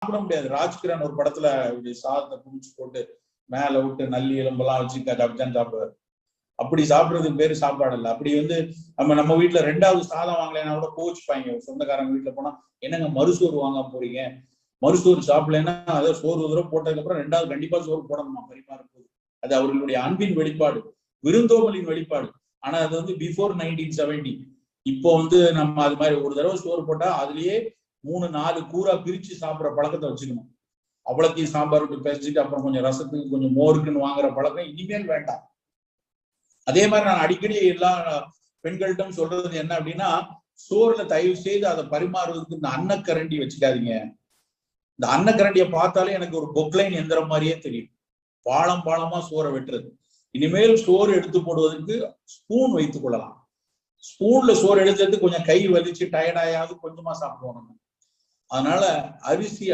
சாப்பிட முடியாது. ராஜ்கிரண் ஒரு படத்துல சாதத்தை குடிச்சு போட்டு மேல விட்டு நல்லி எலும்பெல்லாம் வச்சு அப்படிதான் சாப்பிடுவாரு. அப்படி சாப்பிடுறதுக்கு பேரு சாப்பாடு இல்லை. அப்படி நம்ம வீட்டுல 2வது சாதம் வாங்கலைன்னா கூட கோச்சுப்பாங்க. சொந்தக்காரங்க வீட்டுல போனா என்னங்க மறுசோறு வாங்க போறீங்க, மறுசோறு சாப்பிடலைன்னா அதை சோறு தடவை போட்டதுக்கு அப்புறம் 2வது கண்டிப்பா சோறு போடணுமா பரிமாறும் போது. அது அவர்களுடைய அன்பின் வெளிப்பாடு, விருந்தோம்பலின் வெளிப்பாடு. ஆனா அது பிஃபோர் 1970. இப்போ நம்ம அது மாதிரி ஒரு தடவை சோறு போட்டா அதுலயே 3-4 கூரா பிரிச்சு சாப்பிட்ற பழக்கத்தை வச்சுக்கணும். அவ்வளோத்தையும் சாம்பாருக்கு பேசிட்டு அப்புறம் கொஞ்சம் ரசத்துக்கு கொஞ்சம் மோருக்குன்னு வாங்குற பழக்கம் இனிமேல் வேண்டாம். அதே மாதிரி நான் அடிக்கடி எல்லா பெண்கள்கிட்ட சொல்றது என்ன அப்படின்னா, சோறுல தயவு செய்து அதை பரிமாறுவதற்கு இந்த அன்னக்கரண்டி வச்சுக்காதீங்க. இந்த அன்னக்கரண்டியை பார்த்தாலே எனக்கு ஒரு பொக்லைன் எந்திரம் மாதிரியே தெரியும். பாளமா சோறை வெட்டுறது. இனிமேல் சோறு எடுத்து போடுவதற்கு ஸ்பூன் வைத்துக் கொள்ளலாம். ஸ்பூன்ல சோறு எடுத்து கொஞ்சம் கை வலிச்சு டயர்டாயாவது கொஞ்சமா சாப்பிடுவோம் நம்ம. அதனால அரிசி